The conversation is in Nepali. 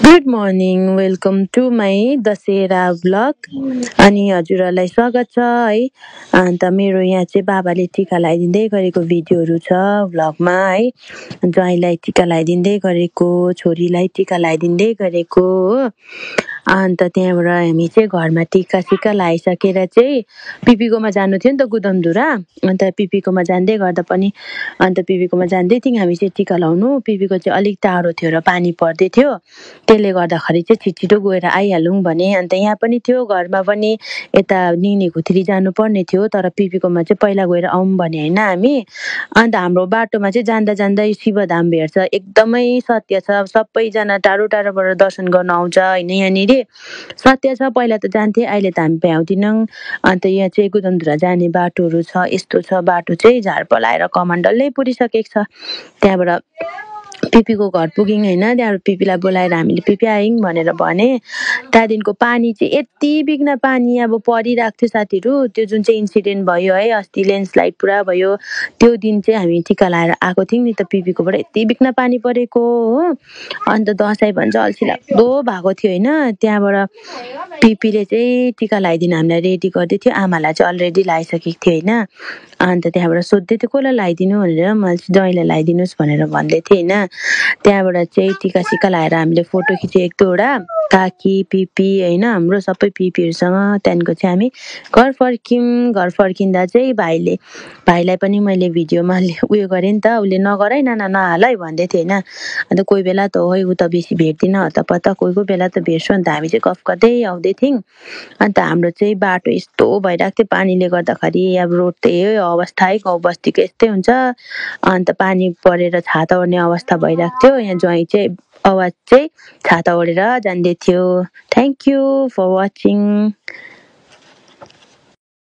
Good morning welcome to my Dussehra blog अनि हजुरहरूलाई स्वागत छ है। अन्त मेरो यहाँ चाहिँ बाबाले टिका लगाइदिँदै गरेको भिडियोहरू छ भ्लगमा है। ज्वाइँलाई टिका लगाइदिँदै गरेको, छोरीलाई टिका लगाइदिँदै गरेको हो। अन्त त्यहाँबाट हामी चाहिँ घरमा टिका सिका लगाइसकेर चाहिँ पिपीकोमा जानु थियो नि त गुदमधुरा। अन्त पिपीकोमा जाँदै गर्दा पनि पिपीकोमा जाँदै थियौँ हामी चाहिँ टिका लाउनु। पिपीको चाहिँ अलिक टाढो थियो र पानी पर्दै थियो, त्यसले गर्दाखेरि चाहिँ छिटो गएर आइहालौँ भने। अन्त यहाँ पनि थियो घरमा पनि यता निनी खुत्री जानुपर्ने थियो, तर पिपीकोमा चाहिँ पहिला गएर आउँ भने होइन हामी। अन्त हाम्रो बाटोमा चाहिँ जाँदा जाँदै शिवधाम भेट्छ, एकदमै सत्य छ। सबैजना टाढो टाढोबाट दर्शन गर्न आउँछ होइन यहाँनिर। सत्य छ, पहिला त जान्थे अहिले त हामी भ्याउँदैनौँ। अन्त यहाँ चाहिँ गुदमधुरा जाने बाटोहरू छ, यस्तो छ बाटो चाहिँ झारपल आएर कमान डल्लै पुरिसकेको छ। त्यहाँबाट पिपीको घर पुग्यौँ होइन। त्यहाँबाट पिपीलाई बोलाएर हामीले पिपी आयौँ भनेर भने। त्यहाँदेखिको पानी चाहिँ यति बिघ्न पानी अब परिरहेको थियो साथीहरू। त्यो जुन चाहिँ इन्सिडेन्ट भयो है अस्ति, ल्यान्डस्लाइड पुरा भयो, त्यो दिन चाहिँ हामी टिका लाएर आएको थियौँ नि त पिपीकोबाट। यति बिघ्न पानी परेको हो। अन्त दसैँ भन्छ अल्छी लाग्दो भएको थियो होइन। त्यहाँबाट पिपीले चाहिँ टिका लगाइदिनु हामीलाई रेडी गर्दै थियो, आमालाई चाहिँ अलरेडी लगाइसकेको थियो होइन। अन्त त्यहाँबाट सोध्दै थियो कसलाई लगाइदिनु भनेर, मैले चाहिँ ज्वाइँलाई लगाइदिनुहोस् भनेर भन्दै थिएँ होइन। त्यहाँबाट चाहिँ टिका सिका लगाएर हामीले फोटो खिच्यो एक दुईवटा, काकी पिपी होइन, हाम्रो सबै पिपीहरूसँग। त्यहाँदेखिको चाहिँ हामी घर फर्क्यौँ। घर फर्किँदा चाहिँ भाइलाई पनि मैले भिडियोमा उयो गरेँ नि त, उसले नगर है नाना नहाल है भन्दै थियो होइन। अन्त कोही बेला त है ऊ त बेसी भेट्दिनँ हतपत, कोही कोही बेला त भेट्छु। अन्त हामी चाहिँ गफ गर्दै आउँदै थियौँ। अन्त हाम्रो चाहिँ बाटो यस्तो भइरहेको थियो पानीले गर्दाखेरि। अब रोड त यही अवस्था है, गाउँ बस्तीको यस्तै हुन्छ। अन्त पानी परेर छाता ओर्ने अवस्था भइरहेको थियो। यहाँ ज्वाइँ चाहिँ आवाज चाहिँ छाता ओढेर जाँदै थियो। Thank you for watching.